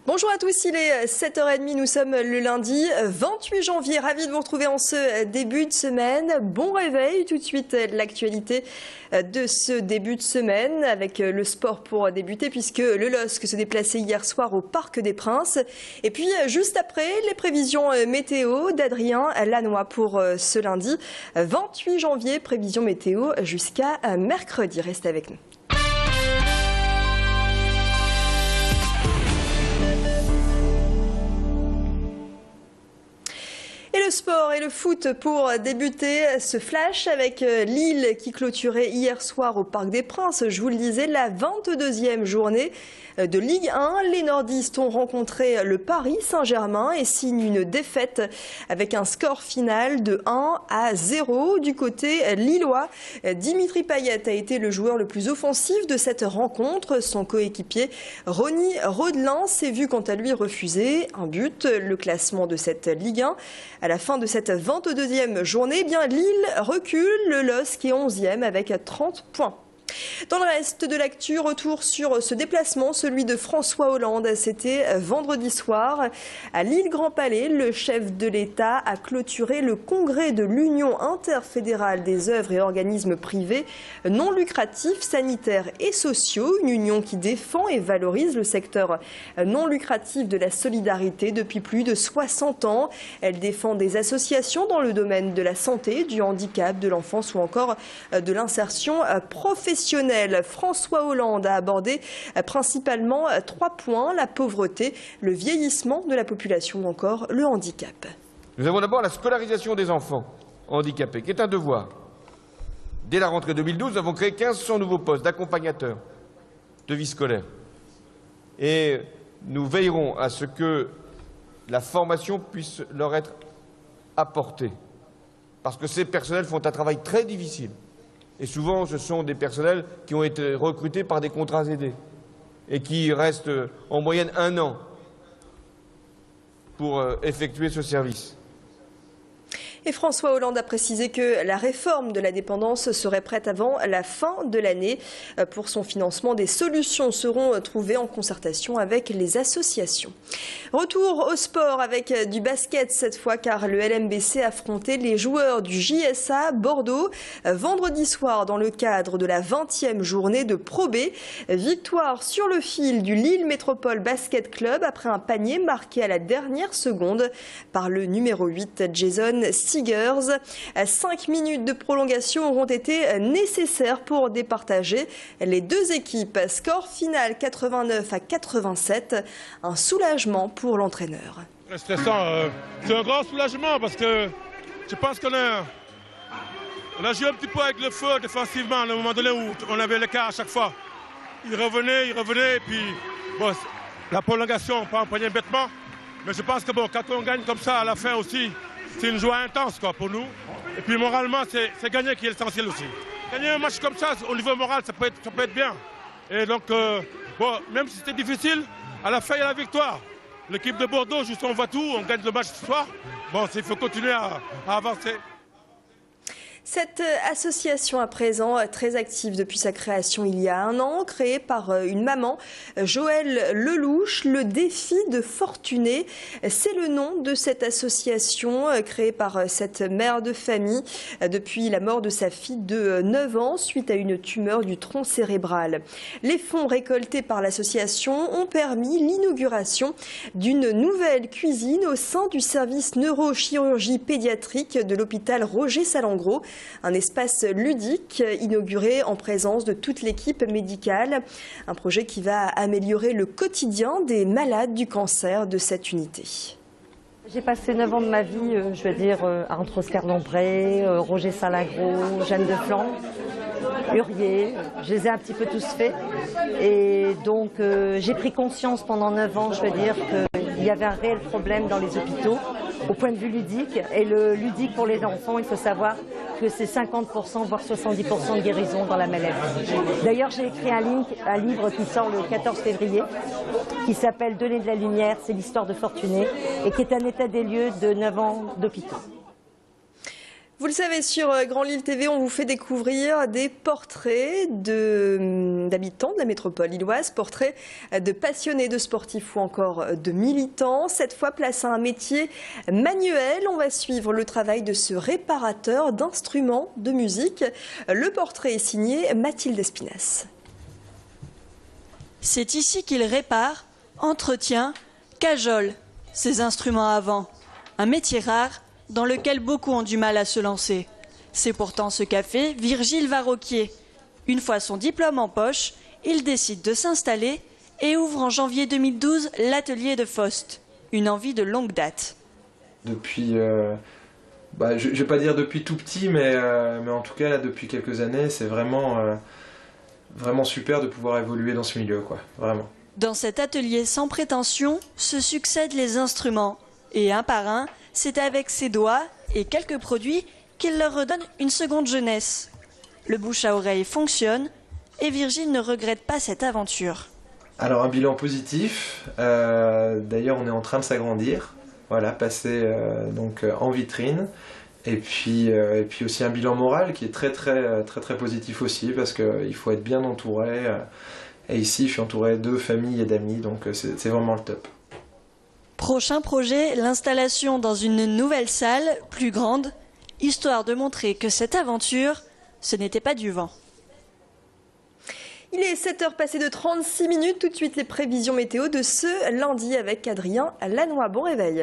Bonjour à tous, il est 7h30, nous sommes le lundi 28 janvier. Ravi de vous retrouver en ce début de semaine. Bon réveil, tout de suite l'actualité de ce début de semaine avec le sport pour débuter puisque le LOSC se déplaçait hier soir au Parc des Princes. Et puis juste après, les prévisions météo d'Adrien Lannoy pour ce lundi 28 janvier. Prévisions météo jusqu'à mercredi. Restez avec nous. Et le sport et le foot pour débuter ce flash avec Lille qui clôturait hier soir au Parc des Princes. Je vous le disais, la 22e journée de Ligue 1. Les nordistes ont rencontré le Paris Saint-Germain et signent une défaite avec un score final de 1-0. Du côté lillois, Dimitri Payet a été le joueur le plus offensif de cette rencontre. Son coéquipier Ronny Rodelin s'est vu quant à lui refuser un but. Le classement de cette Ligue 1. À la fin de cette 22e journée, Lille recule, le LOSC est 11e avec 30 points. Dans le reste de l'actu, retour sur ce déplacement, celui de François Hollande. C'était vendredi soir à Lille Grand Palais. Le chef de l'État a clôturé le congrès de l'Union interfédérale des œuvres et organismes privés non lucratifs, sanitaires et sociaux. Une union qui défend et valorise le secteur non lucratif de la solidarité depuis plus de 60 ans. Elle défend des associations dans le domaine de la santé, du handicap, de l'enfance ou encore de l'insertion professionnelle. François Hollande a abordé principalement 3 points, la pauvreté, le vieillissement de la population ou encore le handicap. Nous avons d'abord la scolarisation des enfants handicapés, qui est un devoir. Dès la rentrée 2012, nous avons créé 1500 nouveaux postes d'accompagnateurs de vie scolaire. Et nous veillerons à ce que la formation puisse leur être apportée. Parce que ces personnels font un travail très difficile. Et souvent, ce sont des personnels qui ont été recrutés par des contrats aidés et qui restent en moyenne 1 an pour effectuer ce service. Et François Hollande a précisé que la réforme de la dépendance serait prête avant la fin de l'année. Pour son financement, des solutions seront trouvées en concertation avec les associations. Retour au sport avec du basket cette fois car le LMBC affrontait les joueurs du JSA Bordeaux vendredi soir dans le cadre de la 20e journée de Pro B. Victoire sur le fil du Lille Métropole Basket Club après un panier marqué à la dernière seconde par le numéro 8 Jason Seegers. 5 minutes de prolongation auront été nécessaires pour départager les deux équipes. Score final 89-87. Un soulagement pour l'entraîneur. Stressant, c'est un grand soulagement parce que je pense qu'on a joué un petit peu avec le feu défensivement à un moment donné où on avait l'écart à chaque fois. Il revenait et puis bon, la prolongation, on peut empoigner bêtement. Mais je pense que bon, quand on gagne comme ça à la fin aussi, c'est une joie intense pour nous. Et puis moralement, c'est gagner qui est l'essentiel aussi. Gagner un match comme ça, au niveau moral, ça peut être bien. Et donc, bon, même si c'était difficile, à la fin, il y a la victoire. L'équipe de Bordeaux joue son va-tout, on gagne le match ce soir. Bon, il faut continuer à avancer. Cette association à présent très active depuis sa création il y a 1 an, créée par une maman, Joëlle Lelouch, le défi de Fortuné. C'est le nom de cette association créée par cette mère de famille depuis la mort de sa fille de 9 ans suite à une tumeur du tronc cérébral. Les fonds récoltés par l'association ont permis l'inauguration d'une nouvelle cuisine au sein du service neurochirurgie pédiatrique de l'hôpital Roger Salengro. Un espace ludique inauguré en présence de toute l'équipe médicale. Un projet qui va améliorer le quotidien des malades du cancer de cette unité. J'ai passé 9 ans de ma vie, je vais dire, entre Oscar Lombré, Roger Salengro, Jeanne de Flandre, Hurier. Je les ai un petit peu tous faits. Et donc j'ai pris conscience pendant 9 ans, je vais dire, qu'il y avait un réel problème dans les hôpitaux au point de vue ludique. Et le ludique pour les enfants, il faut savoir que c'est 50% voire 70% de guérison dans la maladie. D'ailleurs, j'ai écrit un livre qui sort le 14 février, qui s'appelle Donner de la lumière, c'est l'histoire de Fortuné, et qui est un état des lieux de 9 ans d'hôpitaux. Vous le savez, sur Grand Lille TV, on vous fait découvrir des portraits d'habitants de la métropole lilloise, portraits de passionnés, de sportifs ou encore de militants. Cette fois, place à un métier manuel. On va suivre le travail de ce réparateur d'instruments de musique. Le portrait est signé Mathilde Espinasse. C'est ici qu'il répare, entretient, cajole ces instruments à vent. Un métier rare dans lequel beaucoup ont du mal à se lancer. C'est pourtant ce qu'a fait Virgile Varroquier. Une fois son diplôme en poche, il décide de s'installer et ouvre en janvier 2012 l'atelier de Faust. Une envie de longue date. Depuis, je vais pas dire depuis tout petit, mais en tout cas là, depuis quelques années, c'est vraiment super de pouvoir évoluer dans ce milieu, quoi, vraiment. Dans cet atelier sans prétention, se succèdent les instruments. Et un par un, c'est avec ses doigts et quelques produits qu'il leur redonne une seconde jeunesse. Le bouche à oreille fonctionne et Virgile ne regrette pas cette aventure. Alors un bilan positif, d'ailleurs on est en train de s'agrandir, voilà, passer en vitrine. Et puis aussi un bilan moral qui est très positif aussi, parce qu'il faut être bien entouré. Et ici je suis entouré de famille et d'amis, donc c'est vraiment le top. Prochain projet, l'installation dans une nouvelle salle, plus grande, histoire de montrer que cette aventure, ce n'était pas du vent. Il est 7h passées de 36 minutes. Tout de suite, les prévisions météo de ce lundi avec Adrien Lannoy. Bon réveil.